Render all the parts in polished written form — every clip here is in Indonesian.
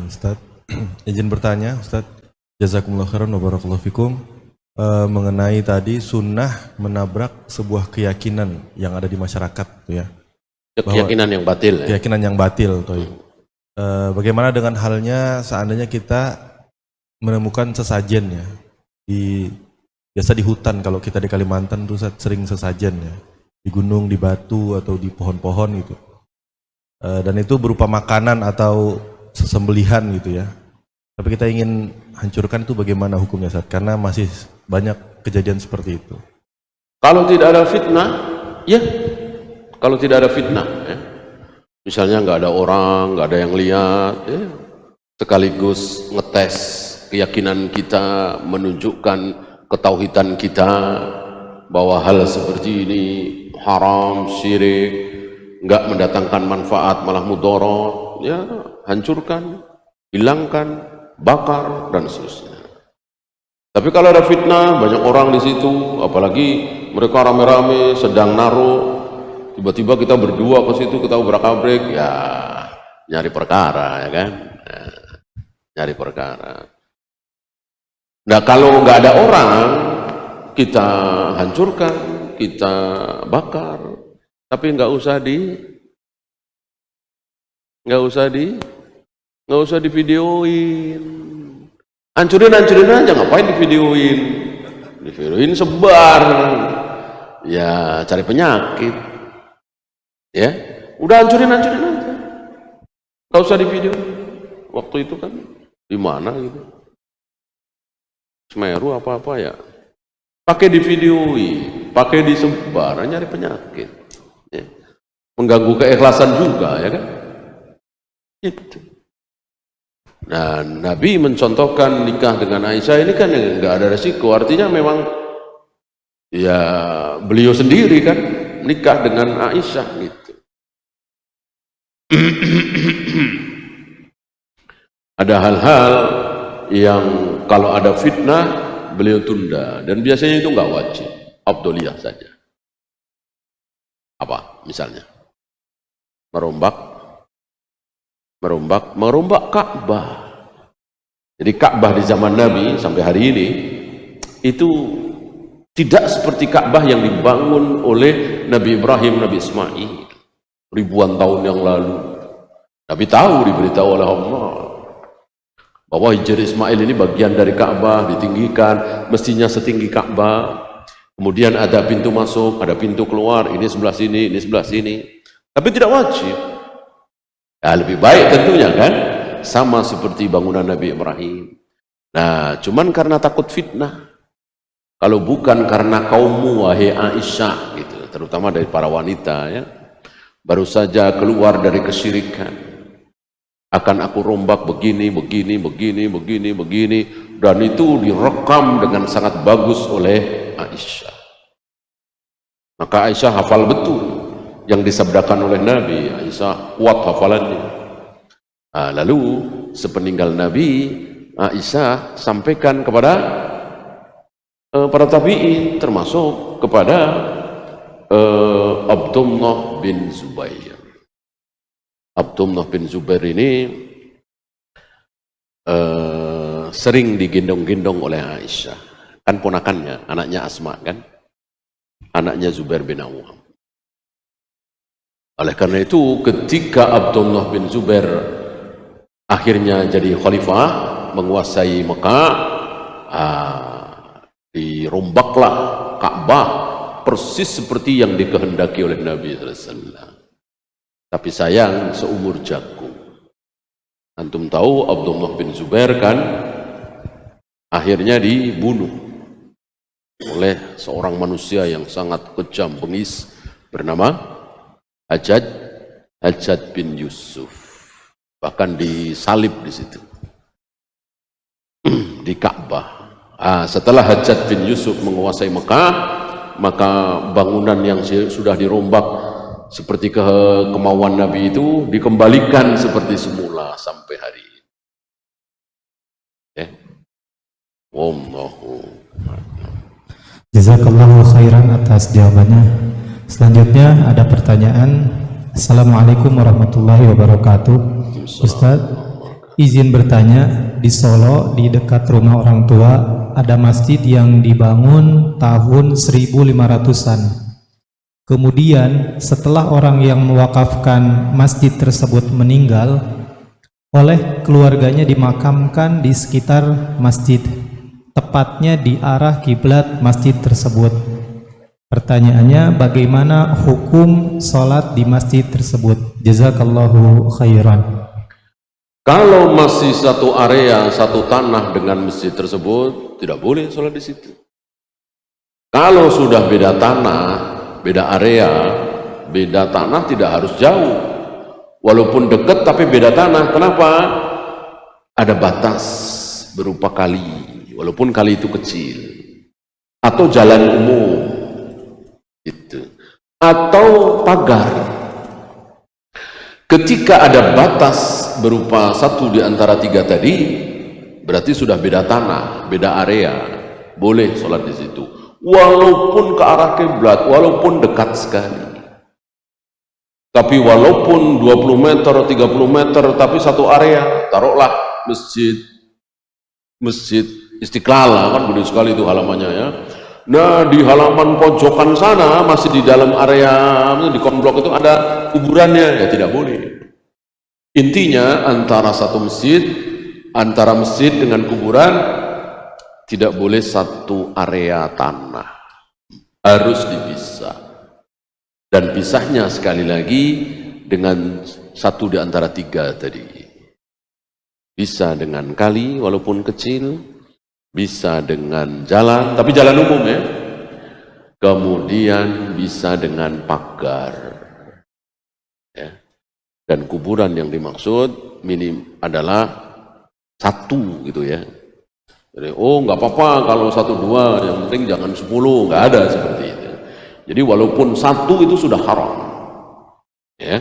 Ustaz, izin bertanya Ustaz, jazakumullah khairan wa barakallahu fikum, mengenai tadi sunnah menabrak sebuah keyakinan yang ada di masyarakat ya. Keyakinan yang batil. Keyakinan yang batil. Bagaimana dengan halnya seandainya kita menemukan sesajen ya, biasa di hutan, kalau kita di Kalimantan tuh sering sesajen ya, di gunung, di batu atau di pohon-pohon gitu, dan itu berupa makanan atau sesembelihan gitu ya, tapi kita ingin hancurkan, itu bagaimana hukumnya Ustaz? Karena masih banyak kejadian seperti itu. Kalau tidak ada fitnah, ya. Kalau tidak ada fitnah, ya. Misalnya nggak ada orang, nggak ada yang lihat, ya. Sekaligus ngetes keyakinan kita, menunjukkan ketauhidan kita bahwa hal seperti ini haram, syirik, nggak mendatangkan manfaat, malah mudarat, ya. Hancurkan, hilangkan, bakar, dan seterusnya. Tapi kalau ada fitnah, banyak orang di situ, apalagi mereka rame-rame sedang naruh, tiba-tiba kita berdua ke situ, kita obrak-abrik, ya nyari perkara, ya kan? Nyari perkara. Nah, kalau nggak ada orang, kita hancurkan, kita bakar, tapi nggak usah divideoin. Hancurin aja, ngapain divideoin? Divideoin sebar, ya cari penyakit, ya. Udah hancurin aja, nggak usah divideo. Waktu itu kan di mana gitu, Semeru apa ya, pakai divideoin, pakai disebar, nyari penyakit, ya. Mengganggu keikhlasan juga, ya kan? Itu. Nah, Nabi mencontohkan nikah dengan Aisyah ini kan nggak ada resiko, artinya memang ya beliau sendiri kan nikah dengan Aisyah gitu. Ada hal-hal yang kalau ada fitnah beliau tunda, dan biasanya itu nggak wajib, afdoliyah saja. Apa misalnya? Merombak Ka'bah. Jadi Ka'bah di zaman Nabi sampai hari ini itu tidak seperti Ka'bah yang dibangun oleh Nabi Ibrahim, Nabi Ismail ribuan tahun yang lalu. Nabi tahu, diberitahu oleh Allah bahwa Hijr Ismail ini bagian dari Ka'bah, ditinggikan, mestinya setinggi Ka'bah. Kemudian ada pintu masuk, ada pintu keluar, ini sebelah sini, ini sebelah sini. Tapi tidak wajib. Ya, lebih baik tentunya kan, sama seperti bangunan Nabi Ibrahim. Nah, cuman karena takut fitnah. Kalau bukan karena kaummu wahai Aisyah gitu, terutama dari para wanita ya, baru saja keluar dari kesyirikan, akan aku rombak begini, dan itu direkam dengan sangat bagus oleh Aisyah. Maka Aisyah hafal betul yang disabdakan oleh Nabi. Aisyah kuat hafalannya. Nah, lalu sepeninggal Nabi, Aisyah sampaikan kepada para tabi'in, termasuk kepada Abdullah bin Zubair. Abdullah bin Zubair ini sering digendong-gendong oleh Aisyah, kan ponakannya, anaknya Asma kan, anaknya Zubair bin Awwam. Oleh karena itu ketika Abdullah bin Zubair akhirnya jadi khalifah, menguasai Mekah, dirombaklah Ka'bah persis seperti yang dikehendaki oleh Nabi SAW. Tapi sayang, seumur jagung. Antum tahu Abdullah bin Zubair kan akhirnya dibunuh oleh seorang manusia yang sangat kejam, bengis, bernama Hajjaj bin Yusuf. Bahkan disalib di situ di Ka'bah. Setelah Hajjaj bin Yusuf menguasai Mekah, maka bangunan yang sudah dirombak seperti kemauan Nabi itu dikembalikan seperti semula sampai hari ini. Wallahu a'lam. Jazakallahu khairan atas jawabannya. Selanjutnya ada pertanyaan. Assalamualaikum warahmatullahi wabarakatuh. Ustaz, izin bertanya, di Solo di dekat rumah orang tua ada masjid yang dibangun tahun 1500-an. Kemudian setelah orang yang mewakafkan masjid tersebut meninggal, oleh keluarganya dimakamkan di sekitar masjid, tepatnya di arah kiblat masjid tersebut. Pertanyaannya, bagaimana hukum sholat di masjid tersebut? Jazakallahu khairan. Kalau masih satu area, satu tanah dengan masjid tersebut, tidak boleh sholat di situ. Kalau sudah beda tanah, beda area, beda tanah tidak harus jauh. Walaupun dekat tapi beda tanah. Kenapa? Ada batas berupa kali, walaupun kali itu kecil. Atau jalan umum, gitu. Atau pagar. Ketika ada batas berupa satu di antara tiga tadi, berarti sudah beda tanah, beda area, boleh sholat di situ. Walaupun ke arah kiblat, walaupun dekat sekali. Tapi walaupun 20 meter, 30 meter, tapi satu area, taruhlah masjid Istiqlal, kan gede sekali itu halamannya ya. Nah, di halaman pojokan sana, masih di dalam area, di komplok itu ada kuburannya, ya tidak boleh. Intinya antara satu masjid, antara masjid dengan kuburan, tidak boleh satu area tanah. Harus dipisah. Dan pisahnya sekali lagi dengan satu di antara tiga tadi. Bisa dengan kali, walaupun kecil, bisa dengan jalan, tapi jalan umum ya. Kemudian bisa dengan pagar. Ya. Dan kuburan yang dimaksud minim adalah satu gitu ya. Jadi, oh nggak apa-apa kalau 1, 2, yang penting jangan 10, nggak ada seperti itu. Jadi walaupun satu itu sudah haram. Ya.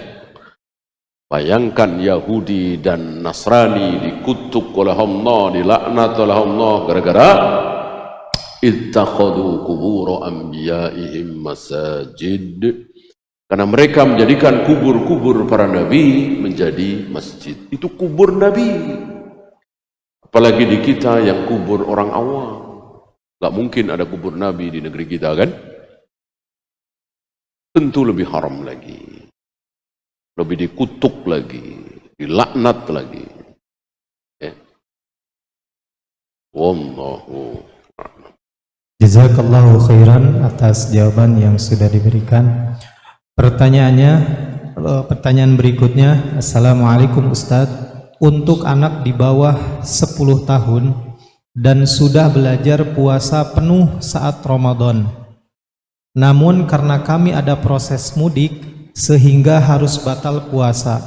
Bayangkan Yahudi dan Nasrani dikutuk oleh Allah, dilaknat oleh Allah gara-gara ittakhadhu qubur anbiya'ihim masajid. Karena mereka menjadikan kubur-kubur para nabi menjadi masjid. Itu kubur nabi. Apalagi di kita yang kubur orang awam. Gak mungkin ada kubur nabi di negeri kita kan? Tentu lebih haram lagi. Lebih dikutuk lagi, dilaknat lagi. Ya. Wallahu a'lam. Jazakallahu khairan atas jawaban yang sudah diberikan. Pertanyaan berikutnya, Assalamualaikum Ustadz. Untuk anak di bawah 10 tahun dan sudah belajar puasa penuh saat Ramadan. Namun karena kami ada proses mudik sehingga harus batal puasa.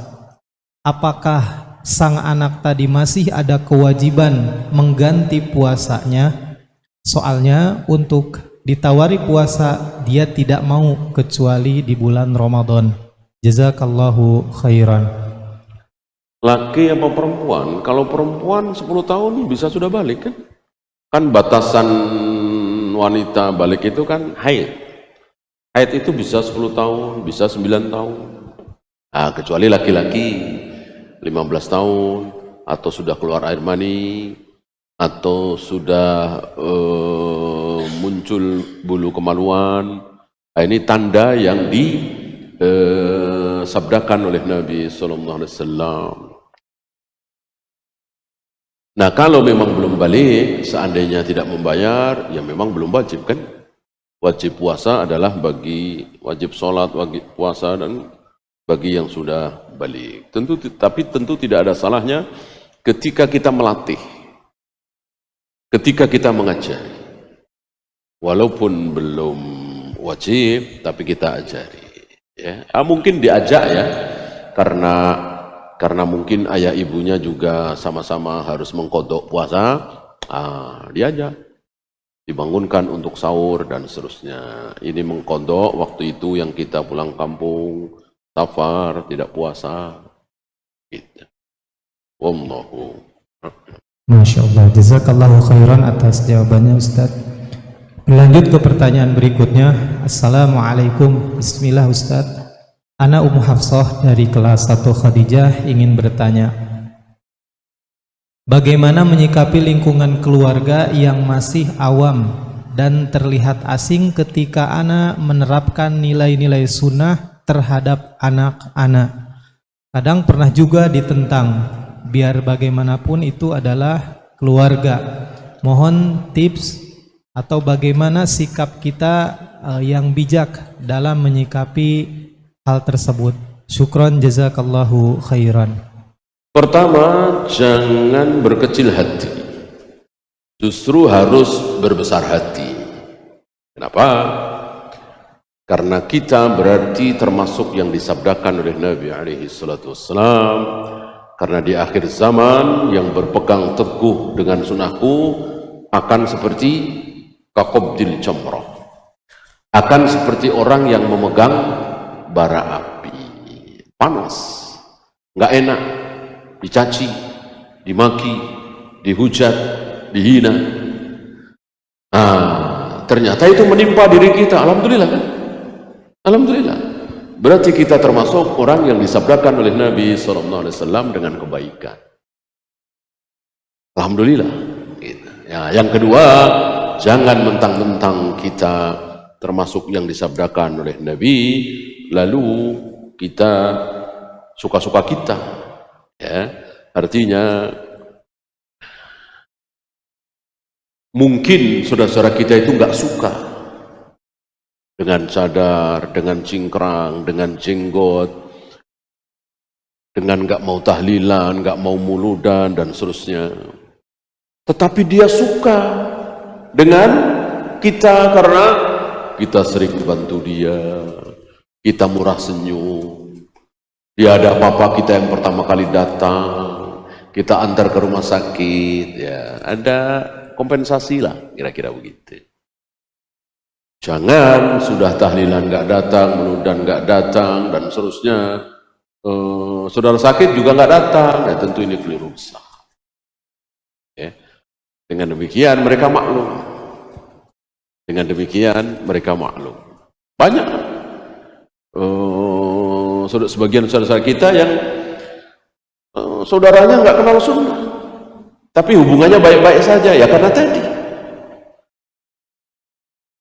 Apakah sang anak tadi masih ada kewajiban mengganti puasanya? Soalnya untuk ditawari puasa dia tidak mau kecuali di bulan Ramadan. Jazakallahu khairan. Laki apa perempuan? Kalau perempuan 10 tahun bisa sudah balik kan? Kan batasan wanita balik itu kan haid. Haid itu bisa 10 tahun, bisa 9 tahun. Nah, kecuali laki-laki 15 tahun, atau sudah keluar air mani, atau sudah muncul bulu kemaluan. Nah, ini tanda yang disabdakan oleh Nabi SAW. Nah, kalau memang belum balik, seandainya tidak membayar, ya memang belum wajib kan? Wajib puasa adalah wajib sholat, wajib puasa dan bagi yang sudah balik. Tapi tentu tidak ada salahnya ketika kita melatih, ketika kita mengajari. Walaupun belum wajib, tapi kita ajari. Ya. Mungkin diajak ya, karena mungkin ayah ibunya juga sama-sama harus mengkodok puasa, diajak. Dibangunkan untuk sahur dan seterusnya. Ini mengkodok waktu itu yang kita pulang kampung, safar, tidak puasa. Gitu. Wallahu. Masya Allah, jazakallahu khairan atas jawabannya Ustaz. Berlanjut ke pertanyaan berikutnya. Assalamualaikum. Bismillah Ustaz. Ana Ummu Hafsah dari kelas 1 Khadijah ingin bertanya. Bagaimana menyikapi lingkungan keluarga yang masih awam dan terlihat asing ketika anak menerapkan nilai-nilai sunnah terhadap anak-anak? Kadang pernah juga ditentang, biar bagaimanapun itu adalah keluarga. Mohon tips atau bagaimana sikap kita yang bijak dalam menyikapi hal tersebut. Syukran jazakallahu khairan. Pertama, jangan berkecil hati. Justru harus berbesar hati. Kenapa? Karena kita berarti termasuk yang disabdakan oleh Nabi alaihi salatu wassalam, karena di akhir zaman yang berpegang teguh dengan sunnahku akan seperti kaqabdil jamrah, akan seperti orang yang memegang bara api. Panas, nggak enak, dicaci, dimaki, dihujat, dihina. Ternyata itu menimpa diri kita. Alhamdulillah kan? Alhamdulillah. Berarti kita termasuk orang yang disabdakan oleh Nabi SAW dengan kebaikan. Alhamdulillah. Gitu. Ya, yang kedua, jangan mentang-mentang kita termasuk yang disabdakan oleh Nabi, lalu kita suka-suka kita. Ya, artinya mungkin saudara-saudara kita itu nggak suka dengan cadar, dengan cingkrang, dengan jenggot, dengan nggak mau tahlilan, nggak mau muludan dan seterusnya. Tetapi dia suka dengan kita karena kita sering bantu dia, kita murah senyum. Dia ada apa-apa kita yang pertama kali datang, kita antar ke rumah sakit, ya ada kompensasi lah, kira-kira begitu. Jangan sudah tahlilan nggak datang, menudan nggak datang dan seterusnya, saudara sakit juga nggak datang, ya tentu ini keliru besar. Ya. Dengan demikian mereka maklum. Dengan demikian mereka maklum. Banyak sebagian saudara kita yang saudaranya nggak kenal sunnah, tapi hubungannya baik-baik saja, ya karena tadi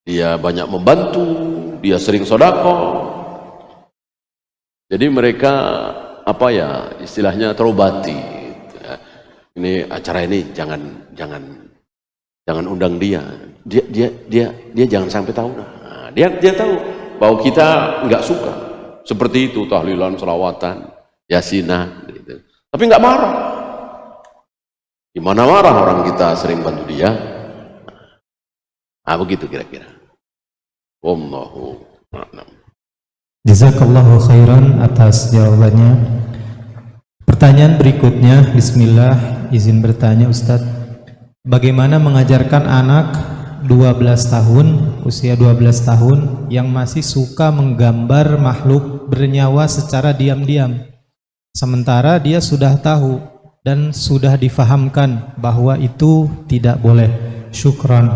dia banyak membantu, dia sering sedekah, jadi mereka apa ya istilahnya terobati. Ini acara ini jangan undang dia jangan sampai tahu. Nah, dia tahu bahwa kita nggak suka seperti itu, tahlilan, selawatan, yasinah, gitu. Tapi nggak marah. Gimana marah orang kita sering bantu dia? Begitu kira-kira. Wallahu a'lam. Jazakallahu khairan atas jawabannya. Pertanyaan berikutnya, bismillah, izin bertanya Ustadz. Bagaimana mengajarkan anak 12 tahun, usia 12 tahun yang masih suka menggambar makhluk bernyawa secara diam-diam, sementara dia sudah tahu dan sudah difahamkan bahwa itu tidak boleh? Syukran.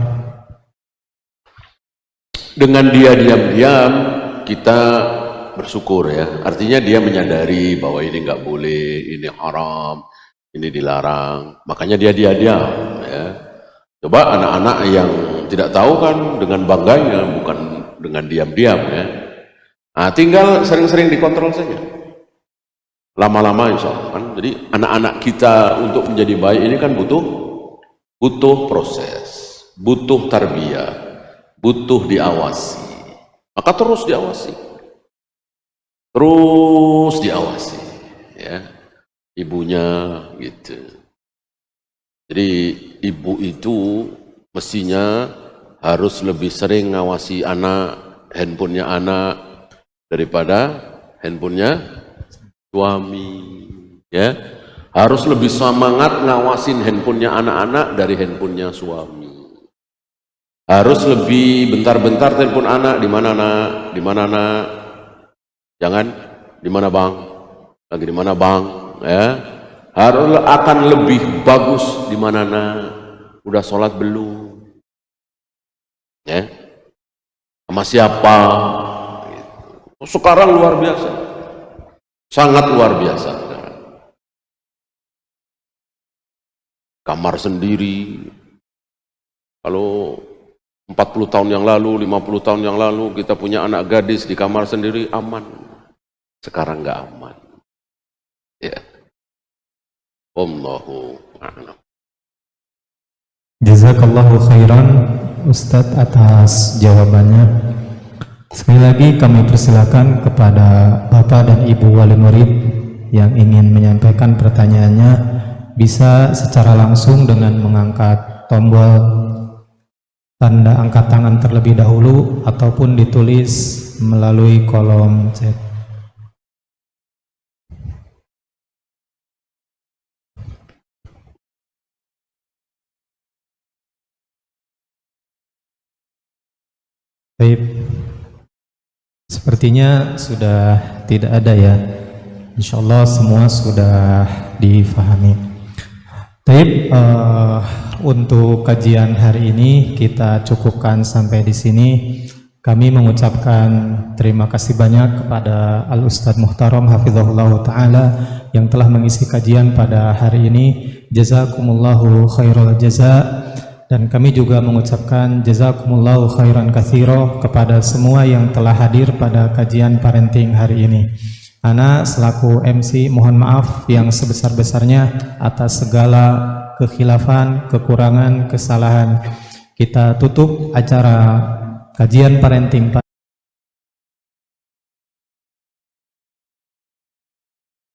Dengan dia diam-diam kita bersyukur ya, artinya dia menyadari bahwa ini nggak boleh, ini haram, ini dilarang, makanya dia diam ya. Coba anak-anak yang tidak tahu kan dengan bangganya, bukan dengan diam-diam ya. Tinggal sering-sering dikontrol saja, lama-lama insya Allah kan. Jadi anak-anak kita untuk menjadi baik ini kan butuh proses, butuh tarbiyah, butuh diawasi. Maka terus diawasi ya ibunya gitu. Jadi ibu itu mestinya harus lebih sering ngawasi anak, handphonenya anak daripada handphonenya suami ya. Harus lebih semangat ngawasin handphonenya anak-anak dari handphonenya suami. Harus lebih bentar-bentar telepon anak, di mana nak, di mana nak, jangan di mana bang, lagi di mana bang, ya. Harus akan lebih bagus di mana nak, udah sholat belum, ya, sama siapa. Sekarang luar biasa, sangat luar biasa. kamar sendiri. Kalau 40 tahun yang lalu, 50 tahun yang lalu kita punya anak gadis di kamar sendiri aman. Sekarang nggak aman. Ya. Allahu a'lam. Jazakallahu khairan Ustadz atas jawabannya. Sekali lagi kami persilakan kepada Bapak dan Ibu wali murid yang ingin menyampaikan pertanyaannya bisa secara langsung dengan mengangkat tombol tanda angkat tangan terlebih dahulu ataupun ditulis melalui kolom chat. Baik. Sepertinya sudah tidak ada ya. Insya Allah semua sudah difahami. Baik, untuk kajian hari ini kita cukupkan sampai di sini. Kami mengucapkan terima kasih banyak kepada Al-Ustadz Muhtaram Hafizahullah Ta'ala yang telah mengisi kajian pada hari ini. Jazakumullahu khairul jaza. Dan kami juga mengucapkan jazakumullahu khairan katsira kepada semua yang telah hadir pada kajian parenting hari ini. Ana selaku MC mohon maaf yang sebesar-besarnya atas segala kekhilafan, kekurangan, kesalahan. Kita tutup acara kajian parenting